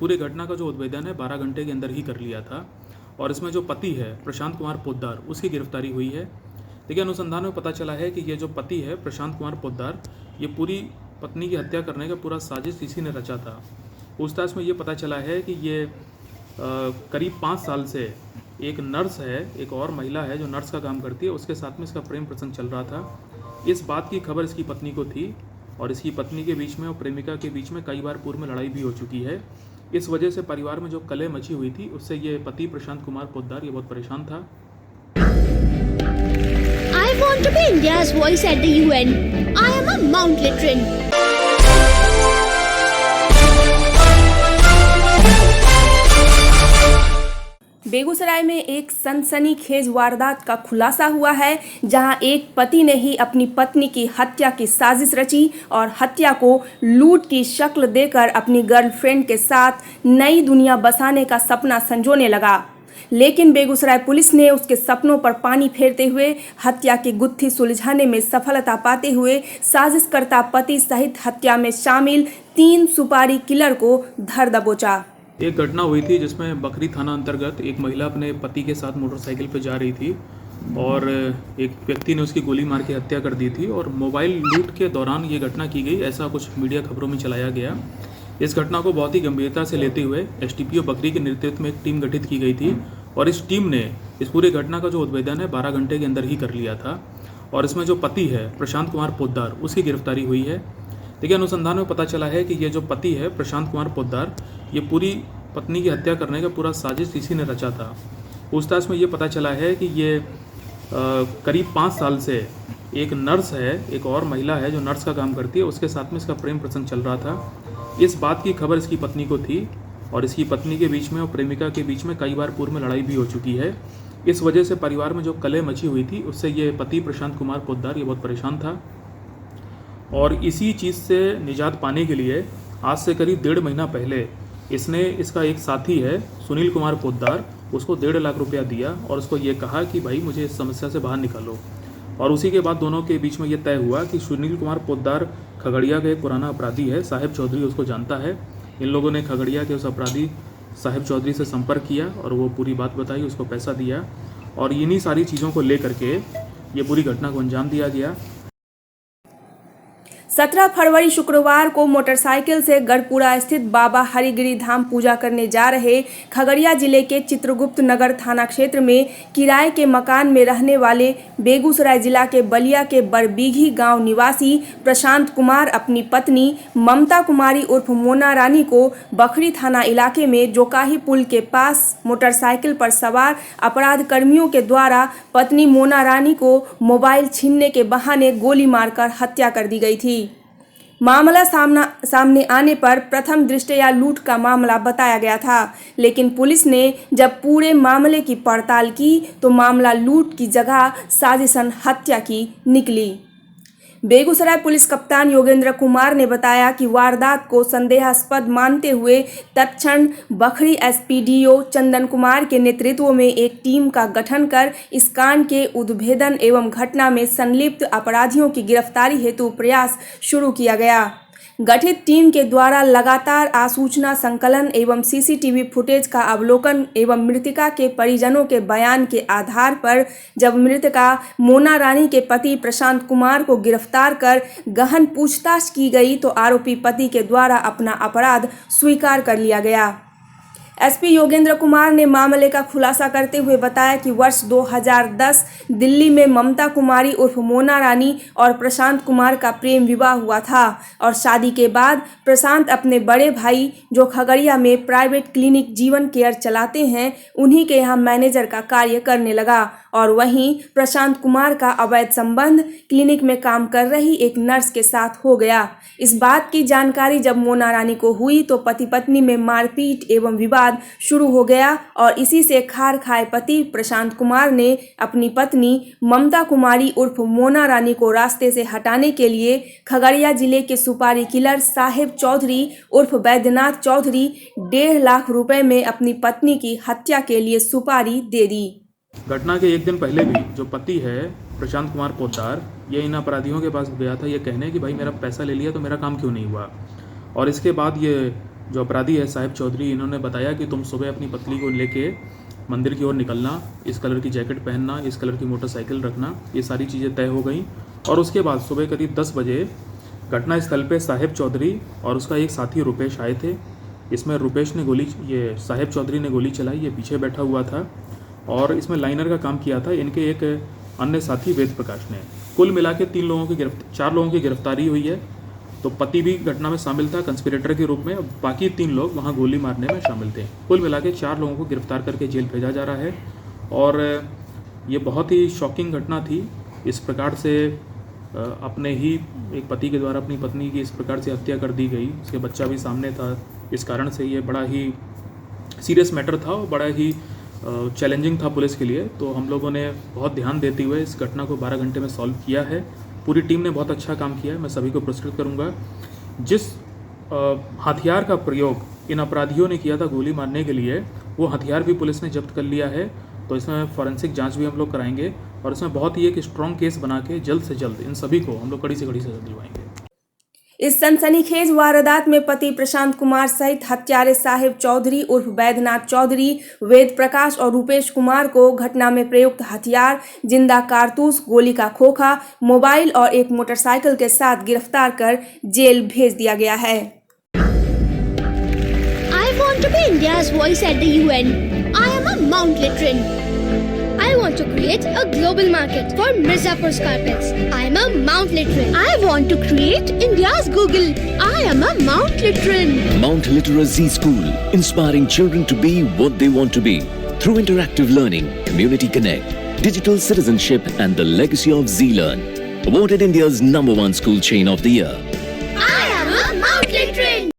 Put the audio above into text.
पूरी घटना का जो उद्भेदन है 12 घंटे के अंदर ही कर लिया था और इसमें जो पति है प्रशांत कुमार पोद्दार उसकी गिरफ्तारी हुई है। देखिए, अनुसंधान में पता चला है कि ये जो पति है प्रशांत कुमार पोद्दार, ये पूरी पत्नी की हत्या करने का पूरा साजिश इसी ने रचा था। पूछताछ में ये पता चला है कि ये करीब 5 साल से एक नर्स है, एक और महिला है जो नर्स का काम करती है, उसके साथ में इसका प्रेम प्रसंग चल रहा था। इस बात की खबर इसकी पत्नी को थी और इसकी पत्नी के बीच में और प्रेमिका के बीच में कई बार पूर्व में लड़ाई भी हो चुकी है। इस वजह से परिवार में जो कलह मची हुई थी उससे ये पति प्रशांत कुमार पोद्दार ये बहुत परेशान था। I want to be India's voice at the UN. I am a Mount Litrin. Begusarai में एक सनसनीखेज वारदात का खुलासा हुआ है, जहां एक पति ने ही अपनी पत्नी की हत्या की साजिश रची और हत्या को लूट की शक्ल देकर अपनी गर्लफ्रेंड के साथ नई दुनिया बसाने का सपना संजोने लगा। लेकिन बेगूसराय पुलिस ने उसके सपनों पर पानी फेरते हुए हत्या की गुत्थी सुलझाने में सफलता पाते हुए साजिशकर्ता पति सहित हत्या में शामिल 3 सुपारी किलर को धर दबोचा। एक घटना हुई थी जिसमें बखरी थाना अंतर्गत एक महिला अपने पति के साथ मोटरसाइकिल पर जा रही थी और एक व्यक्ति ने उसकी गोली मार के हत्या कर दी थी और मोबाइल लूट के दौरान ये घटना की गई, ऐसा कुछ मीडिया खबरों में चलाया गया। इस घटना को बहुत ही गंभीरता से लेते हुए एसटीपीओ बखरी के नेतृत्व में एक टीम गठित की गई थी और इस टीम ने इस पूरी घटना का जो उद्भेदन है 12 घंटे के अंदर ही कर लिया था और इसमें जो पति है प्रशांत कुमार पोद्दार उसकी गिरफ्तारी हुई है। देखिए, अनुसंधान में पता चला है कि ये जो पति है प्रशांत कुमार पोद्दार, ये पूरी पत्नी की हत्या करने का पूरा साजिश इसी ने रचा था। पूछताछ में ये पता चला है कि ये करीब 5 साल से एक नर्स है, एक और महिला है जो नर्स का काम करती है, उसके साथ में इसका प्रेम प्रसंग चल रहा था। इस बात की खबर इसकी पत्नी को थी और इसकी पत्नी के बीच में और प्रेमिका के बीच में कई बार पूर्व में लड़ाई भी हो चुकी है। इस वजह से परिवार में जो कलह मची हुई थी उससे ये पति प्रशांत कुमार पोद्दार ये बहुत परेशान था और इसी चीज़ से निजात पाने के लिए आज से करीब 1.5 महीना पहले इसने इसका एक साथी है सुनील कुमार पोद्दार, उसको 1.5 लाख रुपया दिया और उसको ये कहा कि भाई मुझे इस समस्या से बाहर निकालो। और उसी के बाद दोनों के बीच में ये तय हुआ कि सुनील कुमार पोद्दार खगड़िया का एक पुराना अपराधी है, साहिब चौधरी उसको जानता है। इन लोगों ने खगड़िया के उस अपराधी साहिब चौधरी से संपर्क किया और वो पूरी बात बताई, उसको पैसा दिया और इन्हीं सारी चीज़ों को लेकर के ये पूरी घटना को अंजाम दिया गया। 17 फरवरी शुक्रवार को मोटरसाइकिल से गढ़पुरा स्थित बाबा हरिगिरी धाम पूजा करने जा रहे खगड़िया जिले के चित्रगुप्त नगर थाना क्षेत्र में किराए के मकान में रहने वाले बेगूसराय जिला के बलिया के बरबीघी गांव निवासी प्रशांत कुमार अपनी पत्नी ममता कुमारी उर्फ मोना रानी को बखरी थाना इलाके में जोकाही पुल के पास मोटरसाइकिल पर सवार अपराध कर्मियों के द्वारा पत्नी मोना रानी को मोबाइल छीनने के बहाने गोली मारकर हत्या कर दी गई थी। मामला सामने आने पर प्रथम दृष्टया लूट का मामला बताया गया था, लेकिन पुलिस ने जब पूरे मामले की पड़ताल की तो मामला लूट की जगह साजिशन हत्या की निकली। बेगूसराय पुलिस कप्तान योगेंद्र कुमार ने बताया कि वारदात को संदेहास्पद मानते हुए तत्क्षण बखरी एसपीडीओ चंदन कुमार के नेतृत्व में एक टीम का गठन कर इस कांड के उद्भेदन एवं घटना में संलिप्त अपराधियों की गिरफ्तारी हेतु प्रयास शुरू किया गया। गठित टीम के द्वारा लगातार आसूचना संकलन एवं सीसीटीवी फुटेज का अवलोकन एवं मृतका के परिजनों के बयान के आधार पर जब मृतका मोना रानी के पति प्रशांत कुमार को गिरफ्तार कर गहन पूछताछ की गई तो आरोपी पति के द्वारा अपना अपराध स्वीकार कर लिया गया। एसपी योगेंद्र कुमार ने मामले का खुलासा करते हुए बताया कि वर्ष 2010 दिल्ली में ममता कुमारी उर्फ मोना रानी और प्रशांत कुमार का प्रेम विवाह हुआ था और शादी के बाद प्रशांत अपने बड़े भाई जो खगड़िया में प्राइवेट क्लिनिक जीवन केयर चलाते हैं उन्हीं के यहाँ मैनेजर का कार्य करने लगा और वहीं प्रशांत कुमार का अवैध संबंध क्लिनिक में काम कर रही एक नर्स के साथ हो गया। इस बात की जानकारी जब मोना रानी को हुई तो पति पत्नी में मारपीट एवं विवाद शुरू हो गया और इसी से खार खाए पति प्रशांत कुमार ने अपनी पत्नी ममता कुमारी उर्फ मोना रानी को रास्ते से हटाने के लिए खगड़िया जिले के सुपारी किलर साहिब चौधरी उर्फ बैद्यनाथ चौधरी 1.5 लाख रुपए में अपनी पत्नी की हत्या के लिए सुपारी दे दी। घटना के एक दिन पहले भी जो पति है प्रशांत कुमार पोद्दार, ये इन अपराधियों के पास गया था ये कहने कि भाई मेरा पैसा ले लिया तो मेरा काम क्यों नहीं हुआ। और इसके बाद ये जो अपराधी है साहिब चौधरी, इन्होंने बताया कि तुम सुबह अपनी पत्नी को लेके मंदिर की ओर निकलना, इस कलर की जैकेट पहनना, इस कलर की मोटरसाइकिल रखना, ये सारी चीज़ें तय हो गई। और उसके बाद सुबह करीब 10 बजे घटना स्थल पे साहिब चौधरी और उसका एक साथी रुपेश आए थे। इसमें रुपेश ने ये साहिब चौधरी ने गोली चलाई, ये पीछे बैठा हुआ था और इसमें लाइनर का काम किया था इनके एक अन्य साथी वेद प्रकाश ने। कुल मिला के 4 लोगों की गिरफ्तारी हुई है। तो पति भी घटना में शामिल था कंस्पिरेटर के रूप में, बाकी 3 लोग वहाँ गोली मारने में शामिल थे। कुल मिला के 4 लोगों को गिरफ्तार करके जेल भेजा जा रहा है। और ये बहुत ही शॉकिंग घटना थी। इस प्रकार से अपने ही एक पति के द्वारा अपनी पत्नी की इस प्रकार से हत्या कर दी गई, उसके बच्चा भी सामने था। इस कारण से ये बड़ा ही सीरियस मैटर था और बड़ा ही चैलेंजिंग था पुलिस के लिए। तो हम लोगों ने बहुत ध्यान देते हुए इस घटना को 12 घंटे में सॉल्व किया है। पूरी टीम ने बहुत अच्छा काम किया है, मैं सभी को पुरस्कृत करूंगा। जिस हथियार का प्रयोग इन अपराधियों ने किया था गोली मारने के लिए, वो हथियार भी पुलिस ने जब्त कर लिया है। तो इसमें फॉरेंसिक जांच भी हम लोग कराएंगे और इसमें बहुत ही एक स्ट्रॉन्ग केस बना के जल्द से जल्द इन सभी को हम लोग कड़ी से कड़ी सजा दिलवाएंगे। इस सनसनीखेज वारदात में पति प्रशांत कुमार सहित हत्यारे साहिब चौधरी उर्फ वैद्यनाथ चौधरी, वेद प्रकाश और रूपेश कुमार को घटना में प्रयुक्त हथियार, जिंदा कारतूस, गोली का खोखा, मोबाइल और एक मोटरसाइकिल के साथ गिरफ्तार कर जेल भेज दिया गया है। I want to be India's voice at the UN. I am a Mount Litrin. I want to create a global market for Mirzapur's carpets. I am a Mount Litrin. I want to create India's Google. I am a Mount Litrin. Mount Literacy School, inspiring children to be what they want to be through interactive learning, community connect, digital citizenship and the legacy of Z-Learn. Awarded India's #1 school chain of the year.